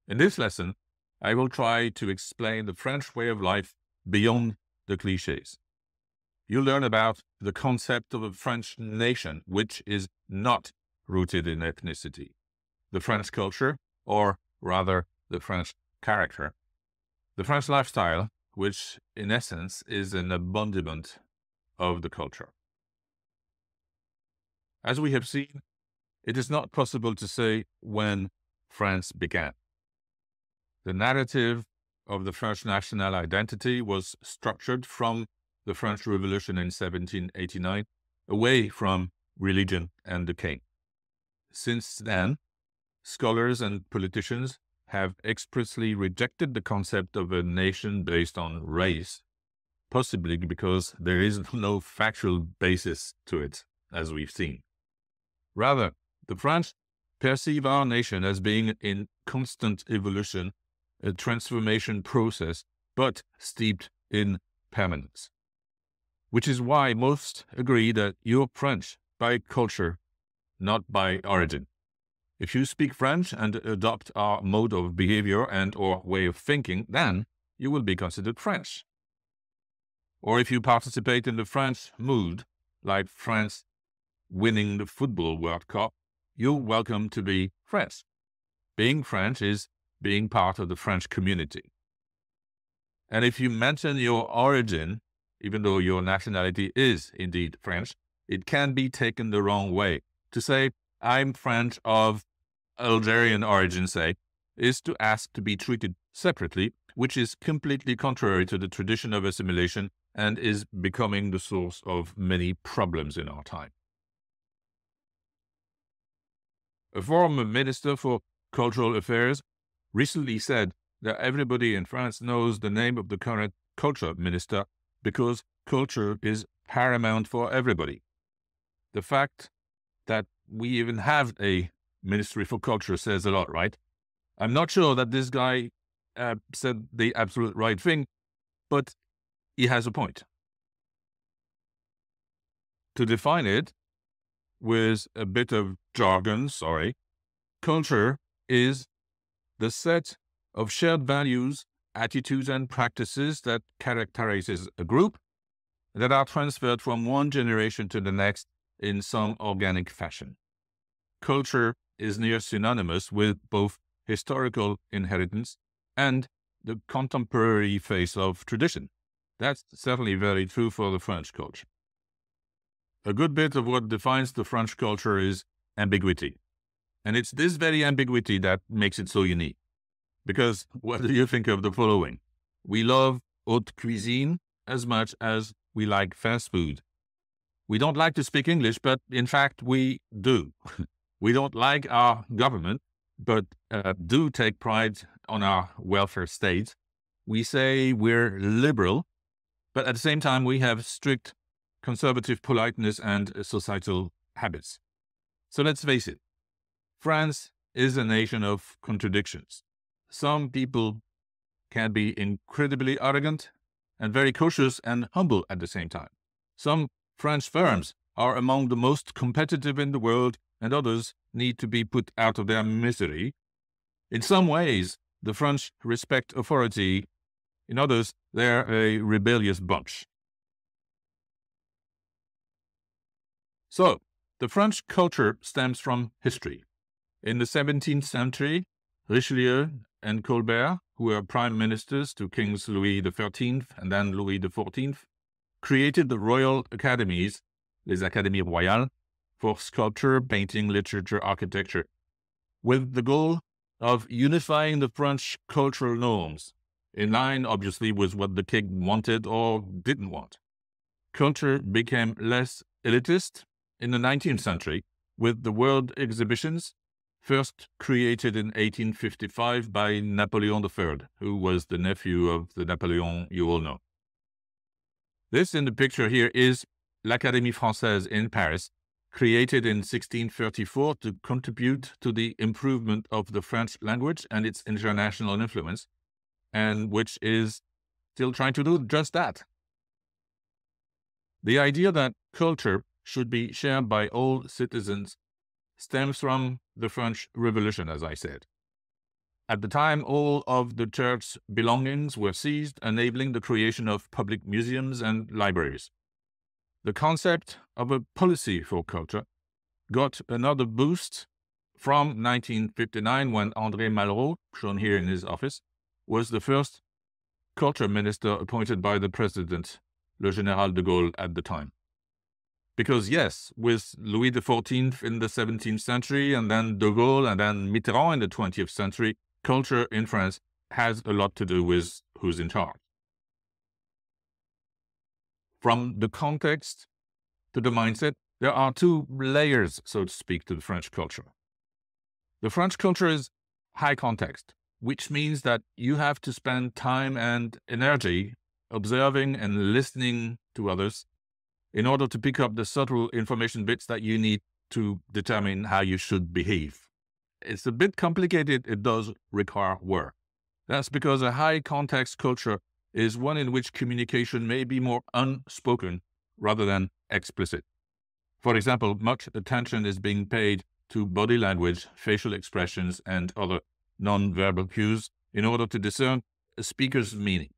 In this lesson, I will try to explain the French way of life beyond the cliches. You'll learn about the concept of a French nation, which is not rooted in ethnicity, the French culture, or rather the French character, the French lifestyle, which in essence is an embodiment of the culture. As we have seen, it is not possible to say when France began. The narrative of the French national identity was structured from the French Revolution in 1789, away from religion and the king. Since then, scholars and politicians have expressly rejected the concept of a nation based on race, possibly because there is no factual basis to it, as we've seen. Rather, the French perceive our nation as being in constant evolution, a transformation process, but steeped in permanence. Which is why most agree that you're French by culture, not by origin. If you speak French and adopt our mode of behavior and or way of thinking, then you will be considered French. Or if you participate in the French mood, like France winning the football World Cup, you're welcome to be French. Being French is being part of the French community. And if you mention your origin, even though your nationality is indeed French, it can be taken the wrong way. To say, I'm French of Algerian origin, say, is to ask to be treated separately, which is completely contrary to the tradition of assimilation and is becoming the source of many problems in our time. A former minister for cultural affairs recently said that everybody in France knows the name of the current culture minister because culture is paramount for everybody. The fact that we even have a Ministry for Culture says a lot, right? I'm not sure that this guy said the absolute right thing, but he has a point. To define it with a bit of jargon, culture is the set of shared values, attitudes, and practices that characterizes a group that are transferred from one generation to the next in some organic fashion. Culture is near synonymous with both historical inheritance and the contemporary phase of tradition. That's certainly very true for the French culture. A good bit of what defines the French culture is ambiguity. And it's this very ambiguity that makes it so unique. Because what do you think of the following? We love haute cuisine as much as we like fast food. We don't like to speak English, but in fact we do. We don't like our government, but do take pride on our welfare state. We say we're liberal, but at the same time we have strict conservative politeness and societal habits. So let's face it, France is a nation of contradictions. Some people can be incredibly arrogant and very cautious and humble at the same time. Some French firms are among the most competitive in the world, and others need to be put out of their misery. In some ways, the French respect authority. In others, they're a rebellious bunch. So, the French culture stems from history. In the 17th century, Richelieu and Colbert, who were prime ministers to Kings Louis XIII and then Louis XIV, created the Royal Academies, les Académies Royales, for sculpture, painting, literature, architecture, with the goal of unifying the French cultural norms, in line, obviously, with what the king wanted or didn't want. Culture became less elitist in the 19th century, with the World Exhibitions, first created in 1855 by Napoleon III, who was the nephew of the Napoleon you all know. This in the picture here is l'Académie Française in Paris, created in 1634 to contribute to the improvement of the French language and its international influence, and which is still trying to do just that. The idea that culture should be shared by all citizens stems from the French Revolution, as I said. At the time, all of the church's belongings were seized, enabling the creation of public museums and libraries. The concept of a policy for culture got another boost from 1959 when André Malraux, shown here in his office, was the first culture minister appointed by the president, Le Général de Gaulle, at the time. Because yes, with Louis XIV in the 17th century, and then de Gaulle, and then Mitterrand in the 20th century, culture in France has a lot to do with who's in charge. From the context to the mindset, there are two layers, so to speak, to the French culture. The French culture is high context, which means that you have to spend time and energy observing and listening to others in order to pick up the subtle information bits that you need to determine how you should behave. It's a bit complicated. It does require work. That's because a high context culture is one in which communication may be more unspoken rather than explicit. For example, much attention is being paid to body language, facial expressions, and other non-verbal cues in order to discern a speaker's meaning.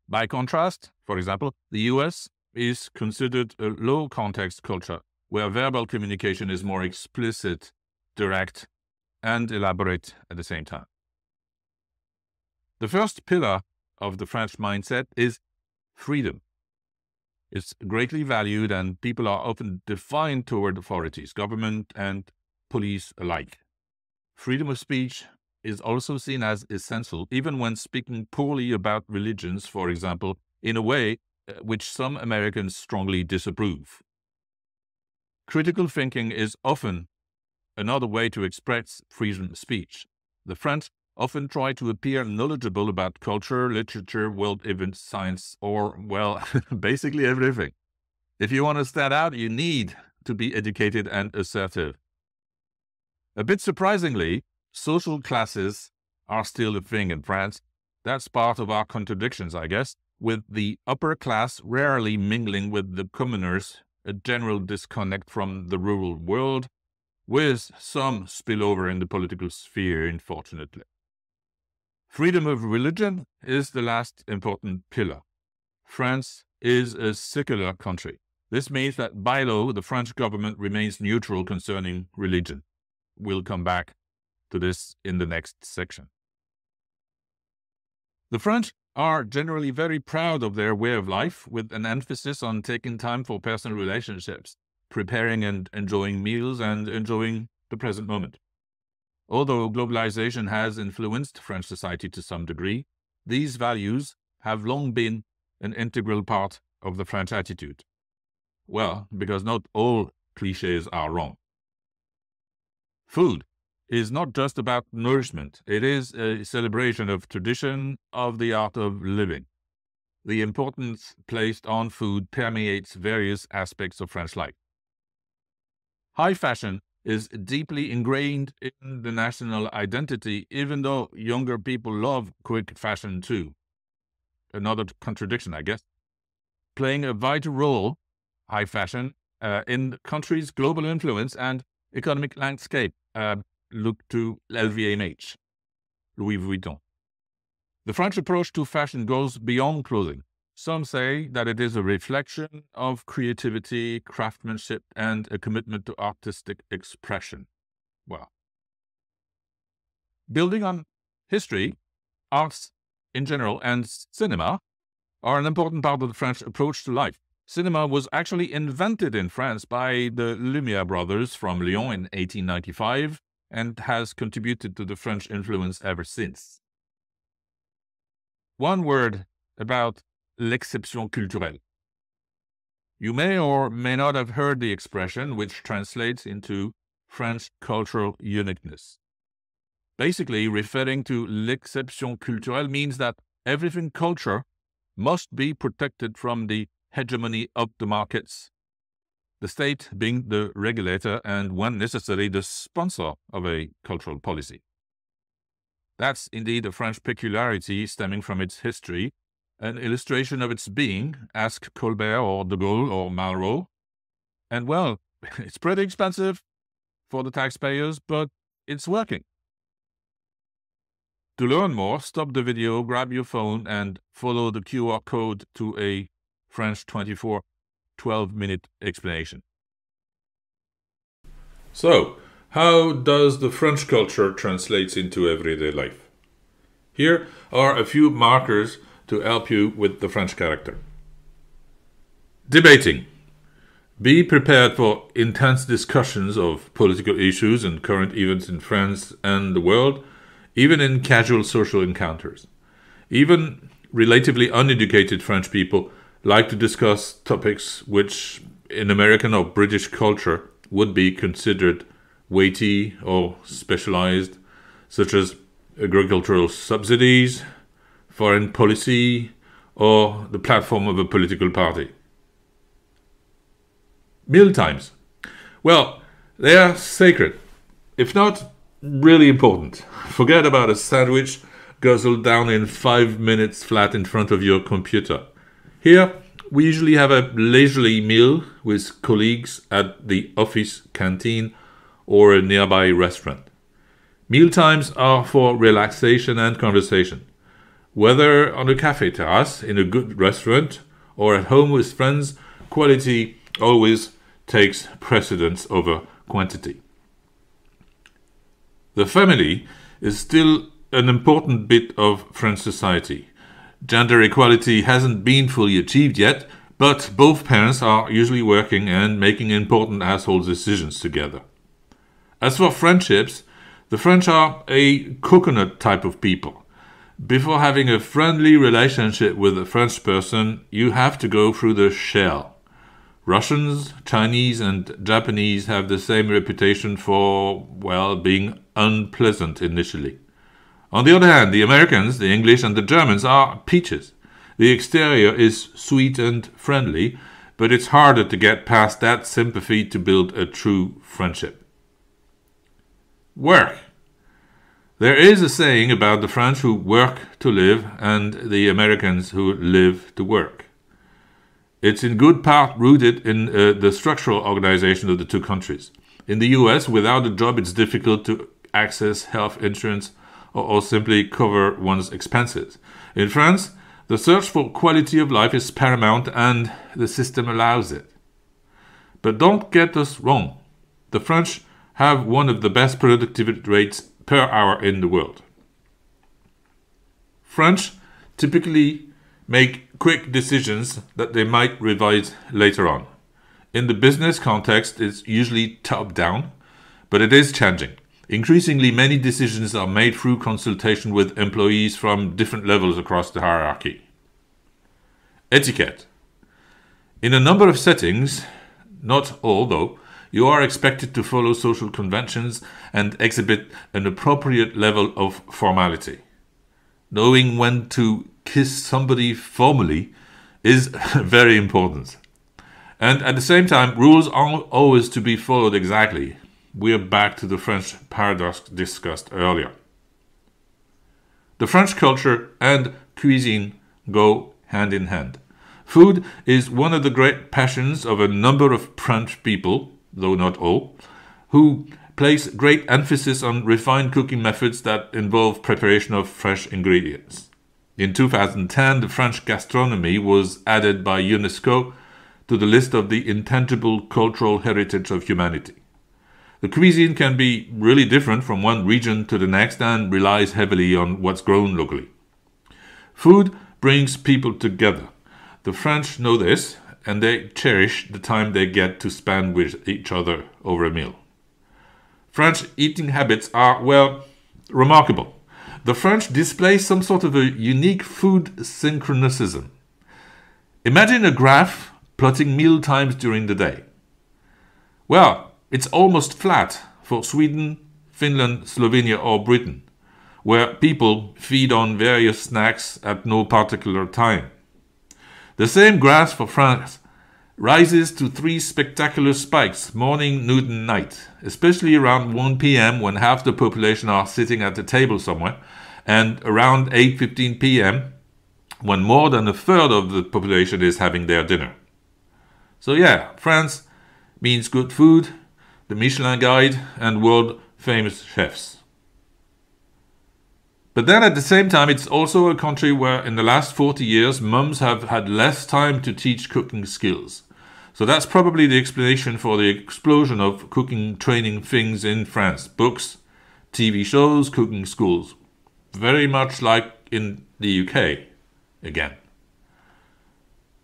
By contrast, for example, the US is considered a low-context culture where verbal communication is more explicit, direct, and elaborate at the same time. The first pillar of the French mindset is freedom. It's greatly valued, and people are often defiant toward authorities, government and police alike. Freedom of speech is also seen as essential, even when speaking poorly about religions, for example, in a way which some Americans strongly disapprove. Critical thinking is often another way to express freedom of speech. The French often try to appear knowledgeable about culture, literature, world events, science, or, well, basically everything. If you want to stand out, you need to be educated and assertive. A bit surprisingly, social classes are still a thing in France. That's part of our contradictions, I guess, with the upper class rarely mingling with the commoners, a general disconnect from the rural world, with some spillover in the political sphere, unfortunately. Freedom of religion is the last important pillar. France is a secular country. This means that by law, the French government remains neutral concerning religion. We'll come back to this in the next section. The French are generally very proud of their way of life, with an emphasis on taking time for personal relationships, preparing and enjoying meals, and enjoying the present moment. Although globalization has influenced French society to some degree, these values have long been an integral part of the French attitude. Well, because not all clichés are wrong. Food is not just about nourishment. It is a celebration of tradition, of the art of living. The importance placed on food permeates various aspects of French life. High fashion is deeply ingrained in the national identity, even though younger people love quick fashion too. Another contradiction, I guess. Playing a vital role, high fashion, in the country's global influence and economic landscape. Look to LVMH, Louis Vuitton. The French approach to fashion goes beyond clothing. Some say that it is a reflection of creativity, craftsmanship, and a commitment to artistic expression. Well, building on history, arts in general, and cinema are an important part of the French approach to life. Cinema was actually invented in France by the Lumière brothers from Lyon in 1895 and has contributed to the French influence ever since. One word about l'exception culturelle. You may or may not have heard the expression, which translates into French cultural uniqueness. Basically, referring to l'exception culturelle means that everything culture must be protected from the hegemony of the markets, the state being the regulator and, when necessary, the sponsor of a cultural policy. That's indeed a French peculiarity stemming from its history, an illustration of its being, ask Colbert or de Gaulle or Malraux. And well, it's pretty expensive for the taxpayers, but it's working. To learn more, stop the video, grab your phone, and follow the QR code to a French 24 12-minute explanation. So, how does the French culture translate into everyday life? Here are a few markers to help you with the French character. Debating. Be prepared for intense discussions of political issues and current events in France and the world, even in casual social encounters. Even relatively uneducated French people like to discuss topics which, in American or British culture, would be considered weighty or specialized, such as agricultural subsidies, foreign policy, or the platform of a political party. Meal times. Well, they are sacred, if not really important. Forget about a sandwich guzzled down in 5 minutes flat in front of your computer. Here, we usually have a leisurely meal with colleagues at the office canteen or a nearby restaurant. Meal times are for relaxation and conversation. Whether on a cafe terrace, in a good restaurant, or at home with friends, quality always takes precedence over quantity. The family is still an important bit of French society. Gender equality hasn't been fully achieved yet, but both parents are usually working and making important household decisions together. As for friendships, the French are a coconut type of people. Before having a friendly relationship with a French person, you have to go through the shell. Russians, Chinese, and Japanese have the same reputation for, well, being unpleasant initially. On the other hand, the Americans, the English, and the Germans are peaches. The exterior is sweet and friendly, but it's harder to get past that sympathy to build a true friendship. Work. There is a saying about the French who work to live and the Americans who live to work. It's in good part rooted in the structural organization of the two countries. In the US, without a job, it's difficult to access health insurance or simply cover one's expenses. In France, the search for quality of life is paramount and the system allows it. But don't get us wrong. The French have one of the best productivity rates per hour in the world. French typically make quick decisions that they might revise later on. In the business context, it's usually top-down, but it is changing. Increasingly, many decisions are made through consultation with employees from different levels across the hierarchy. Etiquette. In a number of settings, not all though, you are expected to follow social conventions and exhibit an appropriate level of formality. Knowing when to kiss somebody formally is very important. And at the same time, rules aren't always to be followed exactly. We are back to the French paradox discussed earlier. The French culture and cuisine go hand in hand. Food is one of the great passions of a number of French people, though not all, who place great emphasis on refined cooking methods that involve preparation of fresh ingredients. In 2010, the French gastronomy was added by UNESCO to the list of the intangible cultural heritage of humanity. The cuisine can be really different from one region to the next and relies heavily on what's grown locally. Food brings people together. The French know this, and they cherish the time they get to spend with each other over a meal. French eating habits are, well, remarkable. The French display some sort of a unique food synchronicism. Imagine a graph plotting meal times during the day. Well, it's almost flat for Sweden, Finland, Slovenia, or Britain, where people feed on various snacks at no particular time. The same graph for France rises to 3 spectacular spikes, morning, noon, and night, especially around 1 p.m. when half the population are sitting at the table somewhere, and around 8:15 p.m. when more than a third of the population is having their dinner. So yeah, France means good food, the Michelin Guide, and world-famous chefs. But then at the same time, it's also a country where in the last 40 years, mums have had less time to teach cooking skills. So that's probably the explanation for the explosion of cooking training things in France. Books, TV shows, cooking schools. Very much like in the UK, again.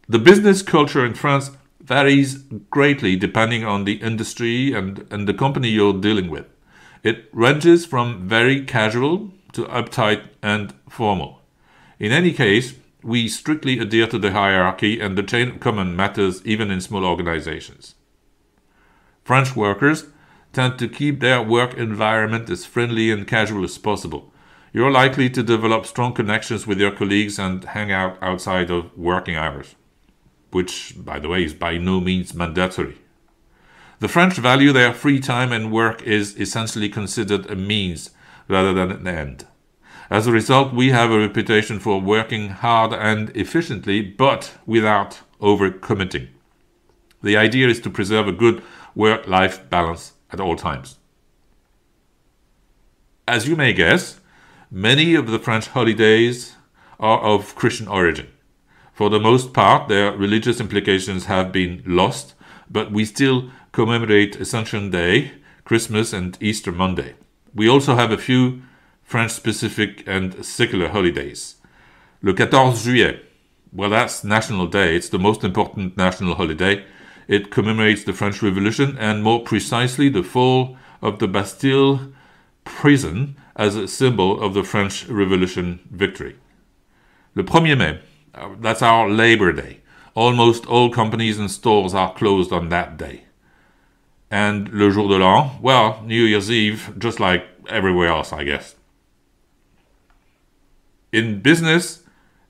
The business culture in France varies greatly depending on the industry and the company you're dealing with. It ranges from very casual to uptight and formal. In any case, we strictly adhere to the hierarchy, and the chain of command matters even in small organizations. French workers tend to keep their work environment as friendly and casual as possible. You're likely to develop strong connections with your colleagues and hang out outside of working hours, which, by the way, is by no means mandatory. The French value their free time, and work is essentially considered a means rather than an end. As a result, we have a reputation for working hard and efficiently, but without overcommitting. The idea is to preserve a good work-life balance at all times. As you may guess, many of the French holidays are of Christian origin. For the most part, their religious implications have been lost, but we still commemorate Ascension Day, Christmas, and Easter Monday. We also have a few French-specific and secular holidays. Le 14 juillet, well, that's National Day. It's the most important national holiday. It commemorates the French Revolution and, more precisely, the fall of the Bastille prison as a symbol of the French Revolution victory. Le 1er mai, that's our Labor Day. Almost all companies and stores are closed on that day. And le jour de l'an, well, New Year's Eve, just like everywhere else, I guess. In business,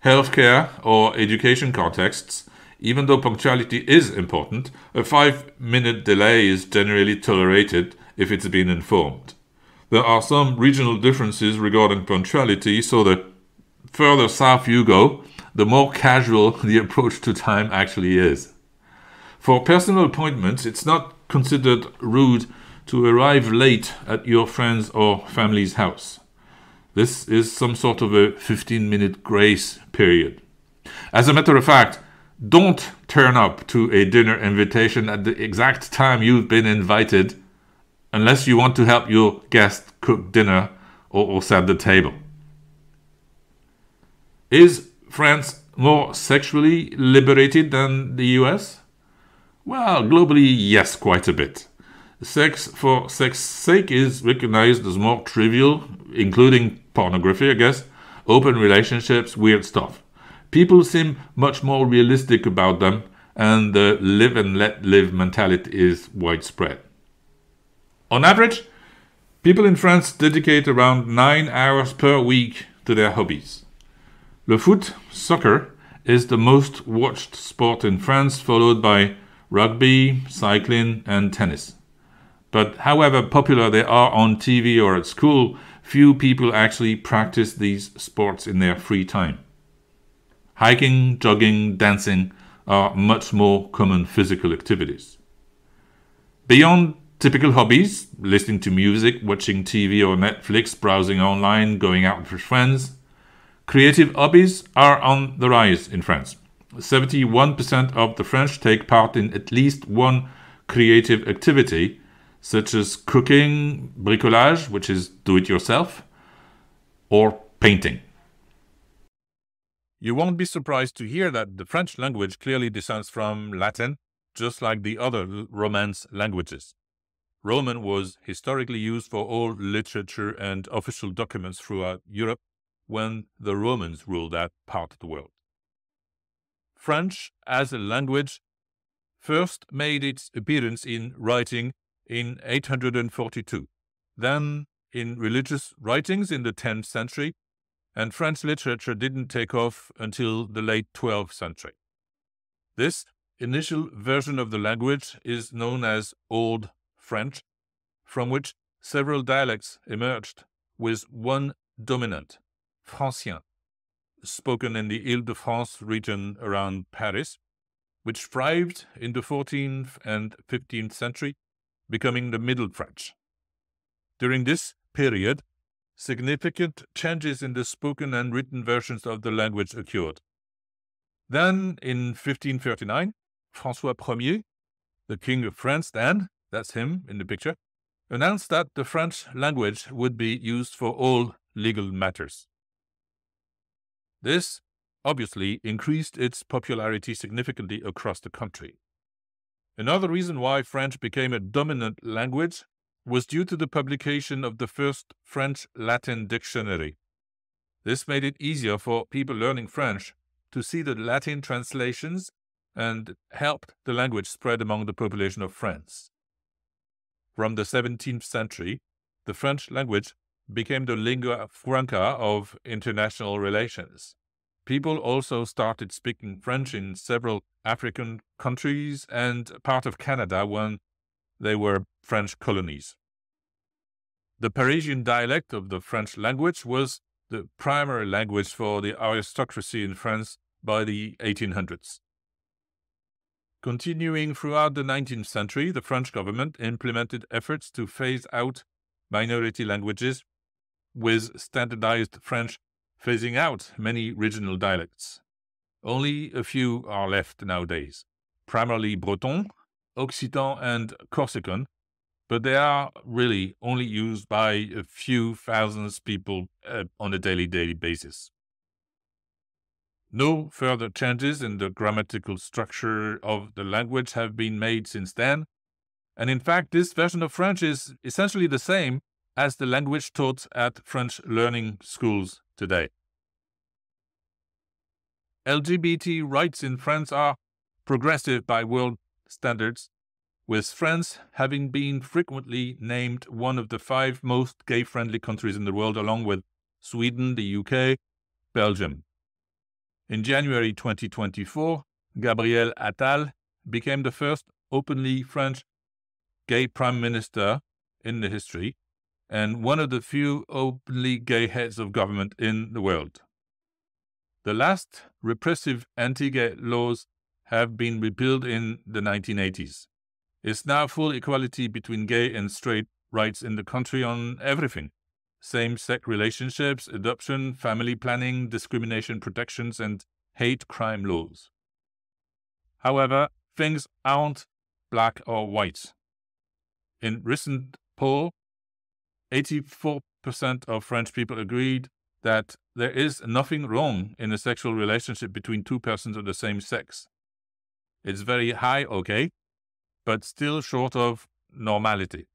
healthcare, or education contexts, even though punctuality is important, a 5-minute delay is generally tolerated if it's been informed. There are some regional differences regarding punctuality, so the further south you go, the more casual the approach to time actually is. For personal appointments, it's not considered rude to arrive late at your friend's or family's house. This is some sort of a 15-minute grace period. As a matter of fact, don't turn up to a dinner invitation at the exact time you've been invited unless you want to help your guest cook dinner or set the table. Is France more sexually liberated than the US? Well, globally, yes, quite a bit. Sex for sex's sake is recognized as more trivial, including pornography, I guess, open relationships, weird stuff. People seem much more realistic about them, and the live and let live mentality is widespread. On average, people in France dedicate around 9 hours per week to their hobbies. Le foot, soccer, is the most watched sport in France, followed by rugby, cycling, and tennis. But however popular they are on TV or at school, few people actually practice these sports in their free time. Hiking, jogging, dancing are much more common physical activities. Beyond typical hobbies, listening to music, watching TV or Netflix, browsing online, going out with friends, creative hobbies are on the rise in France. 71% of the French take part in at least one creative activity, such as cooking, bricolage, which is do-it-yourself, or painting. You won't be surprised to hear that the French language clearly descends from Latin, just like the other Romance languages. Roman was historically used for all literature and official documents throughout Europe when the Romans ruled that part of the world. French, as a language, first made its appearance in writing in 842, then in religious writings in the 10th century, and French literature didn't take off until the late 12th century. This initial version of the language is known as Old French, from which several dialects emerged, with one dominant, Francien, spoken in the Île-de-France region around Paris, which thrived in the 14th and 15th century, becoming the Middle French. During this period, significant changes in the spoken and written versions of the language occurred. Then, in 1539, François Ier, the King of France then, that's him in the picture, announced that the French language would be used for all legal matters. This obviously increased its popularity significantly across the country. Another reason why French became a dominant language was due to the publication of the first French-Latin dictionary. This made it easier for people learning French to see the Latin translations and helped the language spread among the population of France. From the 17th century, the French language became the lingua franca of international relations. People also started speaking French in several African countries and part of Canada when they were French colonies. The Parisian dialect of the French language was the primary language for the aristocracy in France by the 1800s. Continuing throughout the 19th century, the French government implemented efforts to phase out minority languages, with standardized French phasing out many regional dialects. Only a few are left nowadays, primarily Breton, Occitan, and Corsican, but they are really only used by a few thousands people on a daily basis. No further changes in the grammatical structure of the language have been made since then, and in fact this version of French is essentially the same as the language taught at French learning schools today. LGBT rights in France are progressive by world standards, with France having been frequently named one of the 5 most gay-friendly countries in the world, along with Sweden, the UK, Belgium. In January 2024, Gabriel Attal became the first openly French gay prime minister in the history, and one of the few openly gay heads of government in the world. The last repressive anti-gay laws have been repealed in the 1980s. It's now full equality between gay and straight rights in the country on everything: same-sex relationships, adoption, family planning, discrimination protections, and hate crime laws. However, things aren't black or white. In recent poll, 84% of French people agreed that there is nothing wrong in a sexual relationship between 2 persons of the same sex. It's very high, okay, but still short of normality.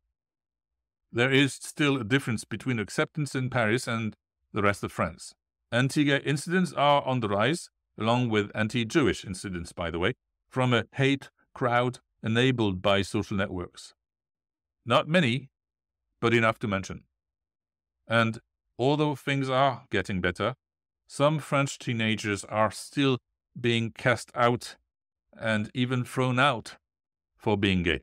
There is still a difference between acceptance in Paris and the rest of France. Anti-gay incidents are on the rise, along with anti-Jewish incidents, by the way, from a hate crowd enabled by social networks. Not many, but enough to mention. And although things are getting better, some French teenagers are still being cast out and even thrown out for being gay.